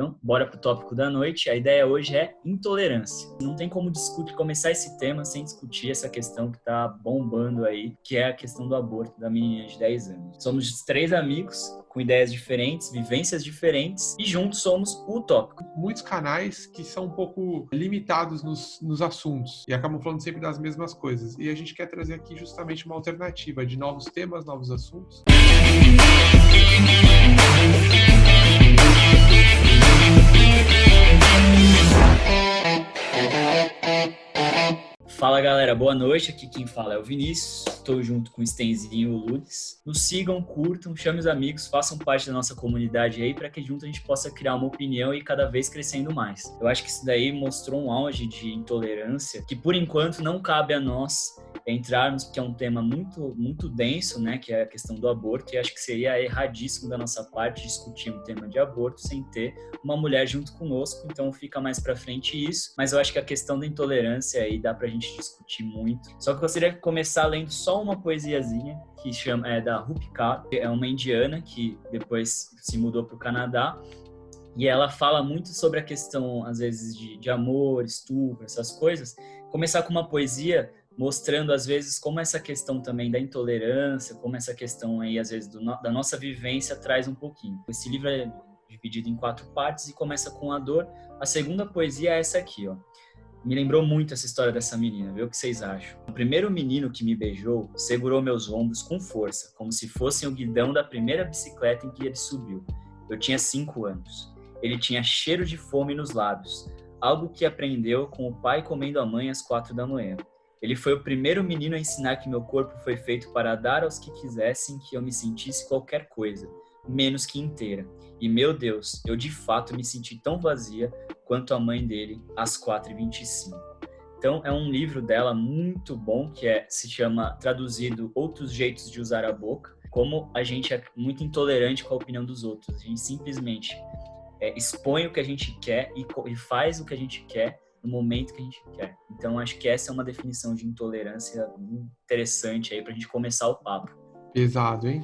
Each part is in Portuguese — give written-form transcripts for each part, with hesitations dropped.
Então, bora pro tópico da noite. A ideia hoje é intolerância. Não tem como começar esse tema sem discutir essa questão que tá bombando aí, que é a questão do aborto da menina de 10 anos. Somos 3 amigos com ideias diferentes, vivências diferentes, e juntos somos o tópico. Muitos canais que são um pouco limitados nos assuntos e acabam falando sempre das mesmas coisas. E a gente quer trazer aqui justamente uma alternativa de novos temas, novos assuntos. Fala galera, boa noite, aqui quem fala é o Vinícius, estou junto com o Stenzinho e o Ludes. Nos sigam, curtam, chamem os amigos, façam parte da nossa comunidade aí para que junto a gente possa criar uma opinião e cada vez crescendo mais. Eu acho que isso daí mostrou um auge de intolerância que por enquanto não cabe a nós entrarmos, porque é um tema muito denso, né, que é a questão do aborto, e acho que seria erradíssimo da nossa parte discutir um tema de aborto sem ter uma mulher junto conosco, então fica mais pra frente isso, mas eu acho que a questão da intolerância aí dá pra gente discutir muito. Só que eu gostaria de começar lendo só uma poesiazinha que é da Rupi Kaur, é uma indiana que depois se mudou pro Canadá, e ela fala muito sobre a questão, às vezes, de amor, estupro, essas coisas. Começar com uma poesia mostrando, às vezes, como essa questão também da intolerância, como essa questão aí, às vezes, da nossa vivência traz um pouquinho. Esse livro é dividido em 4 partes e começa com a dor. A segunda poesia é essa aqui, ó. Me lembrou muito essa história dessa menina, vê o que vocês acham. O primeiro menino que me beijou segurou meus ombros com força, como se fossem o guidão da primeira bicicleta em que ele subiu. Eu tinha 5 anos. Ele tinha cheiro de fome nos lábios, algo que aprendeu com o pai comendo a mãe às 4 da manhã. Ele foi o primeiro menino a ensinar que meu corpo foi feito para dar aos que quisessem que eu me sentisse qualquer coisa, menos que inteira. E, meu Deus, eu de fato me senti tão vazia quanto a mãe dele às 4h25. Então, é um livro dela muito bom, que se chama, traduzido, Outros Jeitos de Usar a Boca. Como a gente é muito intolerante com a opinião dos outros. A gente simplesmente expõe o que a gente quer e faz o que a gente quer no momento que a gente quer. Então, acho que essa é uma definição de intolerância interessante aí pra gente começar o papo. Pesado, hein?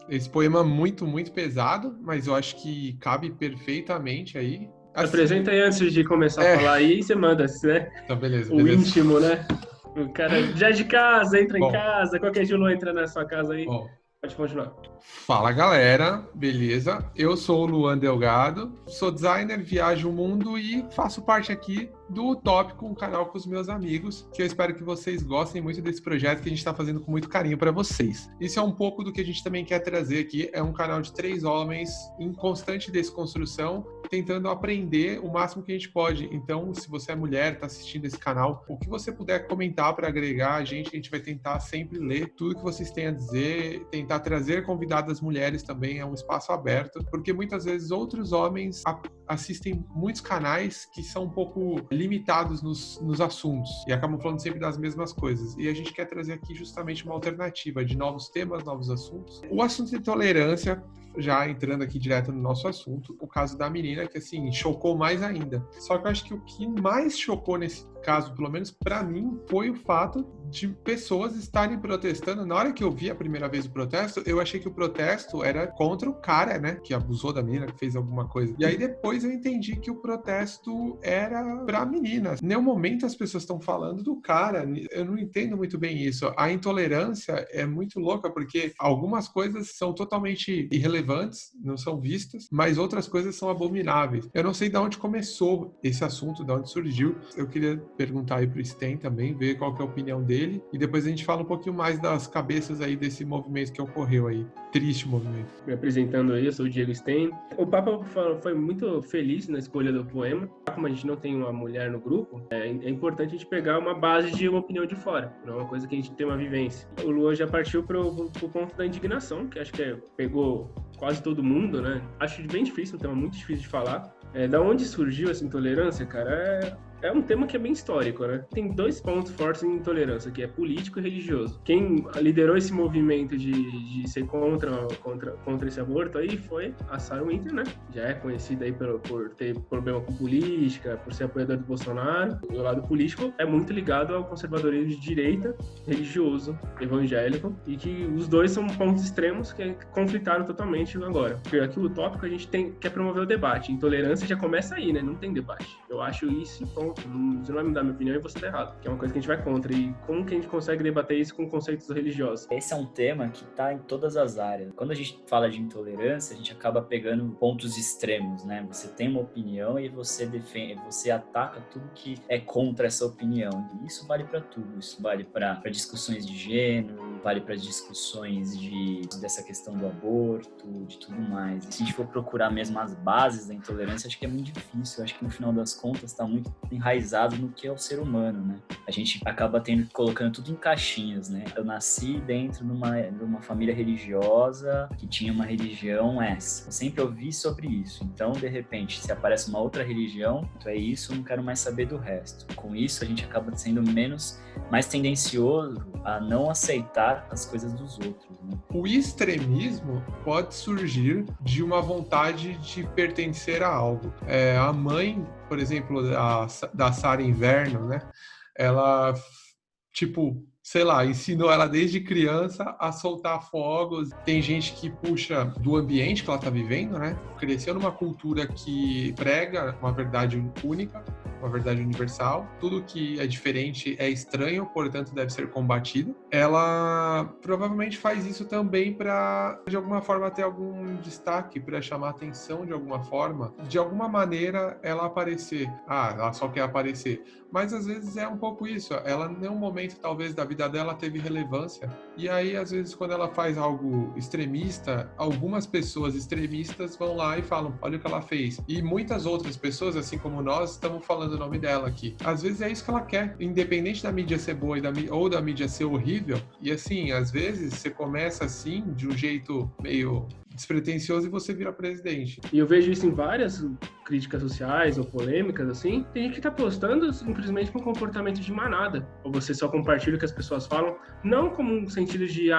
Esse poema é muito pesado, mas eu acho que cabe perfeitamente aí. Assim, apresenta aí antes de começar a falar aí e você manda, né? Tá, beleza. O íntimo, né? O cara já é de casa, entra em casa, qualquer Julo entra na sua casa aí. Pode continuar. Fala galera, beleza? Eu sou o Luan Delgado, sou designer, viajo o mundo e faço parte aqui do Tópico, um canal com os meus amigos, que eu espero que vocês gostem muito desse projeto que a gente está fazendo com muito carinho para vocês. Isso é um pouco do que a gente também quer trazer aqui, é um canal de 3 homens em constante desconstrução, tentando aprender o máximo que a gente pode. Então, se você é mulher, está assistindo esse canal, o que você puder comentar para agregar a gente vai tentar sempre ler tudo que vocês têm a dizer, tentar trazer convidadas mulheres também, é um espaço aberto, porque muitas vezes outros homens assistem muitos canais que são um pouco limitados nos assuntos e acabam falando sempre das mesmas coisas. E a gente quer trazer aqui justamente uma alternativa de novos temas, novos assuntos. O assunto de intolerância, já entrando aqui direto no nosso assunto, o caso da menina, que assim, chocou mais ainda. Só que eu acho que o que mais chocou nesse caso, pelo menos pra mim, foi o fato de pessoas estarem protestando. Na hora que eu vi a primeira vez o protesto, eu achei que o protesto era contra o cara, né, que abusou da menina, que fez alguma coisa. E aí depois eu entendi que o protesto era pra menina. Em nenhum momento as pessoas estão falando do cara. Eu não entendo muito bem isso. A intolerância é muito louca, porque algumas coisas são totalmente irrelevantes, não são vistas, mas outras coisas são abomináveis. Eu não sei de onde começou esse assunto, de onde surgiu. Eu queria perguntar aí pro Sten também, ver qual que é a opinião dele, e depois a gente fala um pouquinho mais das cabeças aí desse movimento que ocorreu aí. Triste movimento. Me apresentando aí, eu sou o Diego Sten. O Papa foi muito feliz na escolha do poema. Como a gente não tem uma mulher no grupo, é importante a gente pegar uma base de uma opinião de fora, não é uma coisa que a gente tem uma vivência. O Luan já partiu pro ponto da indignação, que acho que pegou quase todo mundo, né? Acho bem difícil, um tema muito difícil de falar. Da onde surgiu essa intolerância, cara? é um tema que é bem histórico, né? Tem 2 pontos fortes em intolerância, que é político e religioso. Quem liderou esse movimento de ser contra esse aborto aí foi a Sarah Winter, né? Já é conhecida aí por ter problema com política, por ser apoiador do Bolsonaro. O lado político é muito ligado ao conservadorismo de direita, religioso, evangélico, e que os dois são pontos extremos que conflitaram totalmente agora. Porque aqui o tópico a gente quer promover o debate. Intolerância já começa aí, né? Não tem debate. Eu acho isso, ponto. Você não vai me dar minha opinião e você tá errado. Que é uma coisa que a gente vai contra. E como que a gente consegue debater isso com conceitos religiosos? Esse é um tema que está em todas as áreas. Quando a gente fala de intolerância, a gente acaba pegando pontos extremos, né? Você tem uma opinião e você defende, você ataca tudo que é contra essa opinião. E isso vale para tudo. Isso vale para discussões de gênero, vale para discussões dessa questão do aborto, de tudo mais. E se a gente for procurar mesmo as bases da intolerância, acho que é muito difícil. Eu acho que no final das contas está muito enraizado no que é o ser humano, né? A gente acaba colocando tudo em caixinhas, né? Eu nasci dentro de uma família religiosa que tinha uma religião essa. Eu sempre ouvi sobre isso. Então, de repente, se aparece uma outra religião, então é isso, eu não quero mais saber do resto. Com isso, a gente acaba sendo mais tendencioso a não aceitar as coisas dos outros, né? O extremismo pode surgir de uma vontade de pertencer a algo. A mãe, por exemplo, da Sarah Inverno, né? Ela, tipo, sei lá, ensinou ela desde criança a soltar fogos. Tem gente que puxa do ambiente que ela está vivendo, né? Cresceu numa cultura que prega uma verdade única, uma verdade universal. Tudo que é diferente é estranho, portanto deve ser combatido. Ela provavelmente faz isso também para, de alguma forma, ter algum destaque, para chamar atenção de alguma forma. De alguma maneira, ela aparecer. Ela só quer aparecer. Mas às vezes é um pouco isso. Ela, em nenhum momento, talvez, da vida dela teve relevância. E aí, às vezes, quando ela faz algo extremista, algumas pessoas extremistas vão lá e falam, olha o que ela fez. E muitas outras pessoas, assim como nós, estamos falando o nome dela aqui. Às vezes é isso que ela quer, independente da mídia ser boa ou da mídia ser horrível. E assim, às vezes você começa assim, de um jeito meio despretensioso, e você vira presidente. E eu vejo isso em várias críticas sociais ou polêmicas, assim. Tem gente que tá postando simplesmente por comportamento de manada. Ou você só compartilha o que as pessoas falam, não como um sentido de,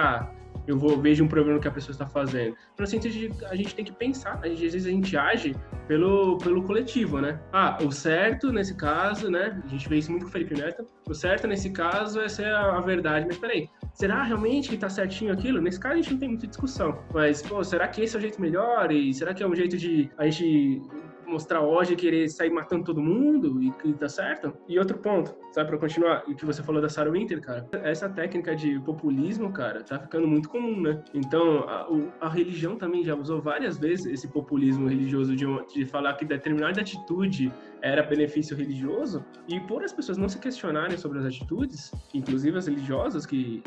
vejo um problema que a pessoa está fazendo. No sentido de, a gente tem que pensar. Às vezes a gente age pelo coletivo, né? O certo nesse caso, né? A gente vê isso muito com o Felipe Neto. O certo nesse caso é ser a verdade. Mas peraí, será realmente que tá certinho aquilo? Nesse caso a gente não tem muita discussão. Mas, será que esse é o jeito melhor? E será que é um jeito de a gente mostrar ódio e querer sair matando todo mundo e que tá certo? E outro ponto, sabe, pra continuar, o que você falou da Sarah Winter, cara, essa técnica de populismo, cara, tá ficando muito comum, né? Então, a religião também já usou várias vezes esse populismo religioso de falar que determinada atitude era benefício religioso, e por as pessoas não se questionarem sobre as atitudes, inclusive as religiosas, que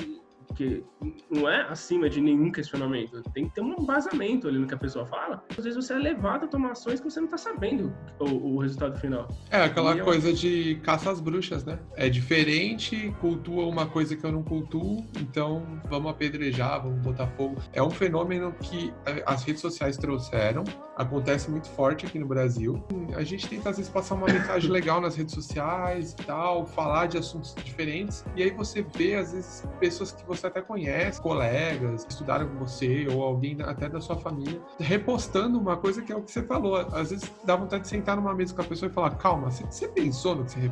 não é acima de nenhum questionamento. Tem que ter um embasamento ali no que a pessoa fala. Às vezes você é levado a tomar ações que você não tá sabendo o resultado final. É aquela coisa de caça às bruxas, né? É diferente, cultua uma coisa que eu não cultuo, então vamos apedrejar, vamos botar fogo. É um fenômeno que as redes sociais trouxeram, acontece muito forte aqui no Brasil. A gente tenta às vezes passar uma mensagem legal nas redes sociais e tal, falar de assuntos diferentes, e aí você vê às vezes pessoas que você até conhece, colegas, que estudaram com você, ou alguém até da sua família, repostando uma coisa que é o que você falou. Às vezes dá vontade de sentar numa mesa com a pessoa e falar, calma, você pensou no que você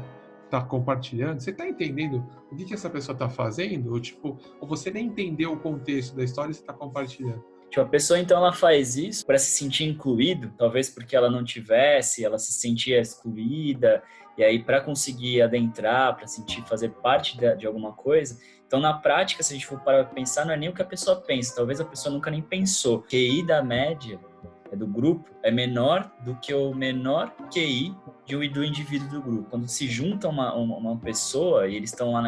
tá compartilhando? Você tá entendendo o que essa pessoa tá fazendo? Ou você nem entendeu o contexto da história e você tá compartilhando? A pessoa, então, ela faz isso para se sentir incluído, talvez porque ela não tivesse, ela se sentia excluída, e aí para conseguir adentrar, para fazer parte de alguma coisa. Então, na prática, se a gente for parar para pensar, não é nem o que a pessoa pensa, talvez a pessoa nunca nem pensou. O QI da média do grupo é menor do que o menor QI do indivíduo do grupo. Quando se junta uma pessoa e eles estão lá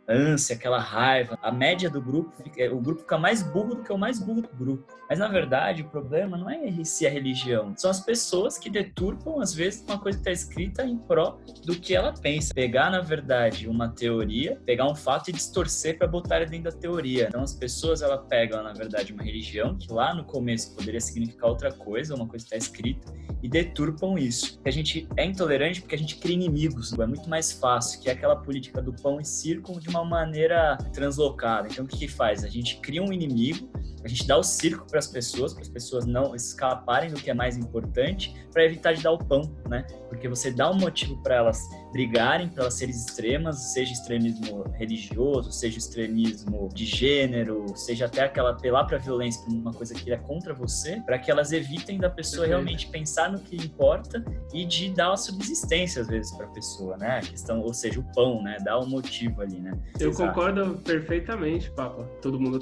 ânsia, aquela raiva. A média do grupo, o grupo fica mais burro do que o mais burro do grupo. Mas, na verdade, o problema não é se a religião. São as pessoas que deturpam, às vezes, uma coisa que está escrita em pró do que ela pensa. Pegar, na verdade, uma teoria, pegar um fato e distorcer para botar dentro da teoria. Então, as pessoas, elas pegam, na verdade, uma religião que lá no começo poderia significar outra coisa, uma coisa que está escrita, e deturpam isso. A gente é intolerante porque a gente cria inimigos. É muito mais fácil, que é aquela política do pão e circo de uma maneira translocada. Então, o que faz? A gente cria um inimigo, a gente dá o circo para as pessoas não escaparem do que é mais importante, para evitar de dar o pão, né? Porque você dá um motivo para elas brigarem, para elas serem extremas, seja extremismo religioso, seja extremismo de gênero, seja até aquela apelar para a violência, para uma coisa que é contra você, para que elas evitem da pessoa realmente pensar no que importa e de dar uma subsistência, às vezes, para a pessoa, né? A questão, ou seja, o pão, né? Dá um motivo ali, né? Eu concordo perfeitamente, Papa. Todo mundo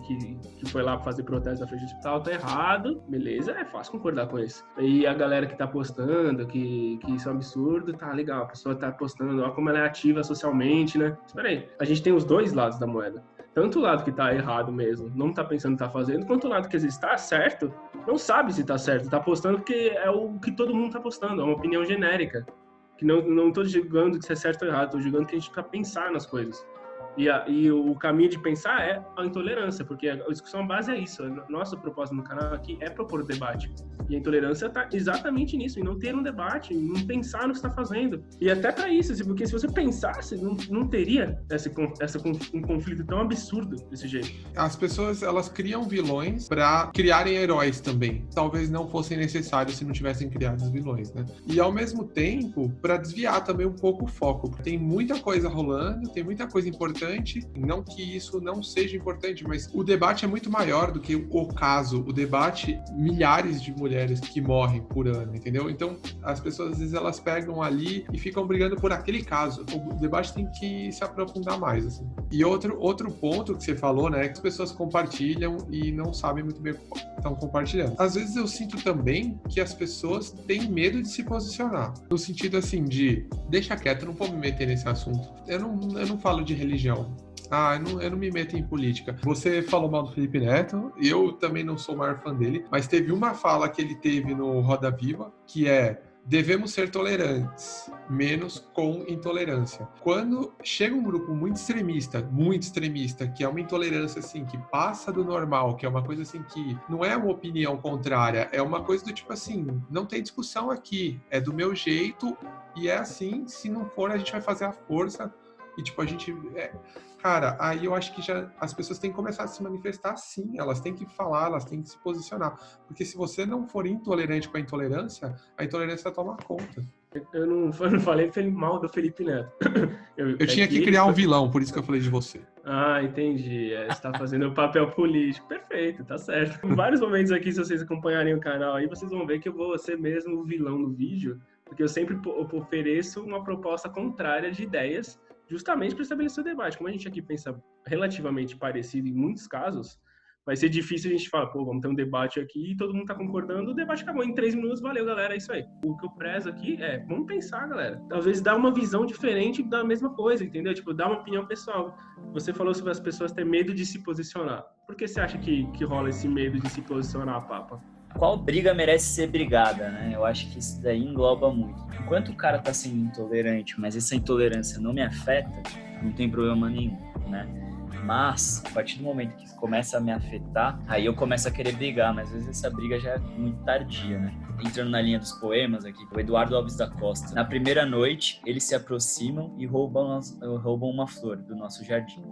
que foi lá fazer protesto na frente do hospital tá errado, beleza, é fácil concordar com isso. E a galera que tá postando que isso é um absurdo, tá legal, a pessoa tá postando, olha como ela é ativa socialmente, né? Espera aí, a gente tem os dois lados da moeda. Tanto o lado que tá errado mesmo, não tá pensando em tá fazendo, quanto o lado que às vezes tá certo, não sabe se tá certo, tá postando porque é o que todo mundo tá postando, é uma opinião genérica. Que não tô julgando que isso é certo ou errado, tô julgando que a gente precisa pensar nas coisas. E o caminho de pensar é a intolerância, porque a discussão base é isso. Nossa proposta no canal aqui é propor o debate. E a intolerância está exatamente nisso, em não ter um debate, em não pensar no que está fazendo. E até para isso, porque se você pensasse, não teria um conflito tão absurdo desse jeito. As pessoas, elas criam vilões para criarem heróis também. Talvez não fossem necessários se não tivessem criado os vilões, né? E ao mesmo tempo, para desviar também um pouco o foco. Tem muita coisa rolando, tem muita coisa importante. Não que isso não seja importante, mas o debate é muito maior do que o caso. O debate, milhares de mulheres que morrem por ano, entendeu? Então, as pessoas, às vezes, elas pegam ali e ficam brigando por aquele caso. O debate tem que se aprofundar mais, assim. E outro ponto que você falou, né, que as pessoas compartilham e não sabem muito bem o que estão compartilhando. Às vezes eu sinto também que as pessoas têm medo de se posicionar. No sentido, assim, de deixa quieto, eu não vou me meter nesse assunto. Eu não falo de religião. Eu não me meto em política. Você falou mal do Felipe Neto, eu também não sou o maior fã dele, mas teve uma fala que ele teve no Roda Viva, que é: devemos ser tolerantes, menos com intolerância. Quando chega um grupo muito extremista, que é uma intolerância assim, que passa do normal, que é uma coisa assim que não é uma opinião contrária, é uma coisa do tipo assim, não tem discussão aqui, é do meu jeito e é assim, se não for a gente vai fazer a força. E, tipo, a gente... Cara, aí eu acho que já as pessoas têm que começar a se manifestar sim. Elas têm que falar, elas têm que se posicionar. Porque se você não for intolerante com a intolerância toma conta. Eu não falei mal do Felipe Neto. Eu tinha que criar um vilão, por isso que eu falei de você. Ah, entendi. Você tá fazendo o papel político. Perfeito, tá certo. Em vários momentos aqui, se vocês acompanharem o canal aí, vocês vão ver que eu vou ser mesmo o vilão no vídeo, porque eu sempre ofereço uma proposta contrária de ideias, justamente para estabelecer o debate. Como a gente aqui pensa relativamente parecido em muitos casos, vai ser difícil a gente falar, vamos ter um debate aqui e todo mundo tá concordando, o debate acabou em 3 minutos, valeu, galera, é isso aí. O que eu prezo aqui vamos pensar, galera. Às vezes dá uma visão diferente da mesma coisa, entendeu? Tipo, dá uma opinião pessoal. Você falou sobre as pessoas terem medo de se posicionar. Por que você acha que rola esse medo de se posicionar, Papa? Qual briga merece ser brigada, né? Eu acho que isso daí engloba muito. Enquanto o cara tá sendo intolerante, mas essa intolerância não me afeta, não tem problema nenhum, né? Mas, a partir do momento que começa a me afetar, aí eu começo a querer brigar, mas às vezes essa briga já é muito tardia, né? Entrando na linha dos poemas aqui, o Eduardo Alves da Costa. Na primeira noite, eles se aproximam e roubam uma flor do nosso jardim.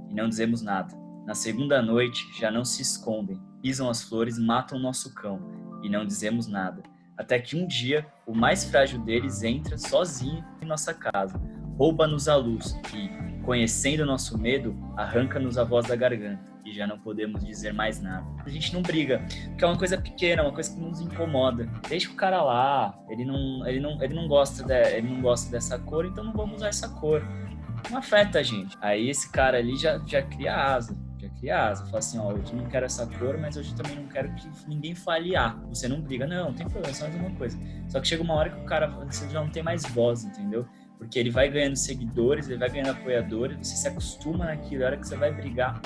E não dizemos nada. Na segunda noite, já não se escondem, pisam as flores, matam nosso cão, e não dizemos nada. Até que um dia, o mais frágil deles entra sozinho em nossa casa, rouba-nos a luz e, conhecendo nosso medo, arranca-nos a voz da garganta, e já não podemos dizer mais nada. A gente não briga, porque é uma coisa pequena, uma coisa que nos incomoda. Deixa o cara lá, ele não gosta dessa cor, então não vamos usar essa cor. Não afeta a gente. Aí esse cara ali já cria asa. Fala assim, eu não quero essa cor, mas eu também não quero que ninguém fale você não briga. Não tem problema, só mais uma coisa. Só que chega uma hora que o cara, você já não tem mais voz, entendeu? porque ele vai ganhando seguidores, ele vai ganhando apoiadores, você se acostuma naquilo, a hora que você vai brigar,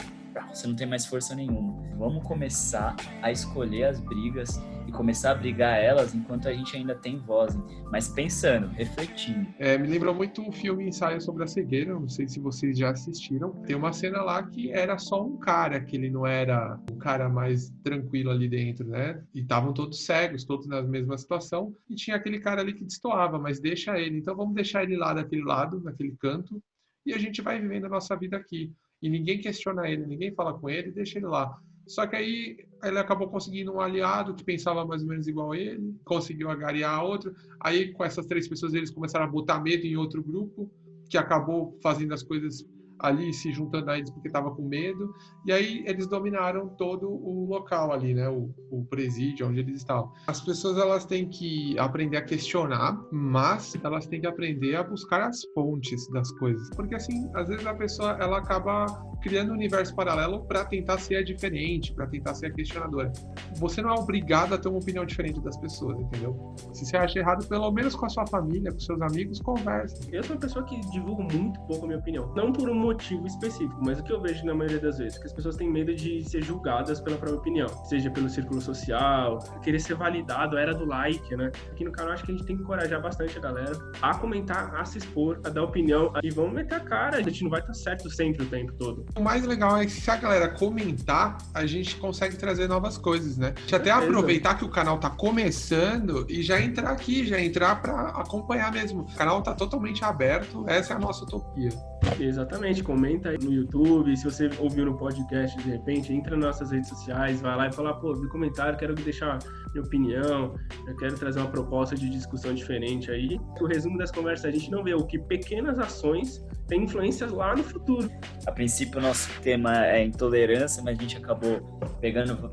você não tem mais força nenhuma. Vamos começar a escolher as brigas e começar a brigar elas enquanto a gente ainda tem voz, mas pensando, refletindo. Me lembrou muito um filme Ensaio sobre a Cegueira, não sei se vocês já assistiram. Tem uma cena lá que era só um cara, que ele não era o cara mais tranquilo ali dentro, né? E estavam todos cegos, todos na mesma situação, e tinha aquele cara ali que destoava, mas deixa ele. Então vamos deixar ele lá daquele lado, naquele canto, e a gente vai vivendo a nossa vida aqui. E ninguém questiona ele, ninguém fala com ele, deixa ele lá. Só que aí ele acabou conseguindo um aliado que pensava mais ou menos igual a ele, conseguiu agariar outro. Aí com essas 3 pessoas eles começaram a botar medo em outro grupo, que acabou fazendo as coisas ali, se juntando a eles porque estava com medo. E aí eles dominaram todo o local ali, né? O presídio onde eles estavam. As pessoas elas têm que aprender a questionar, mas elas têm que aprender a buscar as fontes das coisas. Porque assim, às vezes a pessoa ela acaba criando um universo paralelo para tentar ser a diferente, para tentar ser a questionadora. Você não é obrigado a ter uma opinião diferente das pessoas, entendeu? Se você acha errado, pelo menos com a sua família, com seus amigos, conversa. Eu sou uma pessoa que divulgo muito pouco a minha opinião. Não por um motivo específico, mas o que eu vejo na maioria das vezes, que as pessoas têm medo de ser julgadas pela própria opinião, seja pelo círculo social, querer ser validado, a era do like, né? Aqui no canal acho que a gente tem que encorajar bastante a galera a comentar, a se expor, a dar opinião, e vamos meter a cara, a gente não vai estar certo sempre o tempo todo. O mais legal é que se a galera comentar, a gente consegue trazer novas coisas, né? A gente até aproveitar que o canal tá começando e já entrar aqui, já entrar para acompanhar mesmo. O canal tá totalmente aberto, essa é a nossa utopia. Exatamente, comenta aí no YouTube, se você ouviu no podcast, de repente, entra nas nossas redes sociais, vai lá e fala, pô, vi comentário, quero deixar minha opinião, eu quero trazer uma proposta de discussão diferente aí. O resumo das conversas, a gente não vê o que pequenas ações têm influências lá no futuro. A princípio, o nosso tema é intolerância, mas a gente acabou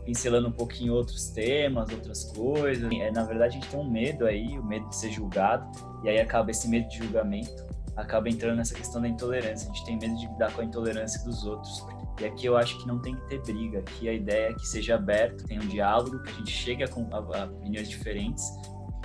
pincelando um pouquinho outros temas, outras coisas. Na verdade, a gente tem um medo aí, o medo de ser julgado, e aí acaba esse medo de julgamento, acaba entrando nessa questão da intolerância. A gente tem medo de lidar com a intolerância dos outros. E aqui eu acho que não tem que ter briga. Aqui a ideia é que seja aberto, tenha um diálogo, que a gente chegue a opiniões diferentes.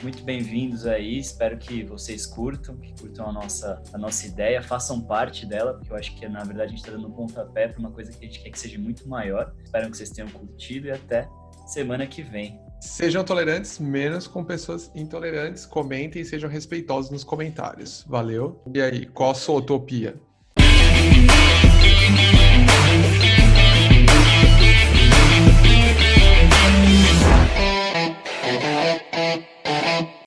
Muito bem-vindos aí, espero que vocês curtam a nossa ideia, façam parte dela, porque eu acho que, na verdade, a gente está dando um pontapé para uma coisa que a gente quer que seja muito maior. Espero que vocês tenham curtido e até semana que vem. Sejam tolerantes, menos com pessoas intolerantes. Comentem e sejam respeitosos nos comentários. Valeu. E aí, qual a sua utopia?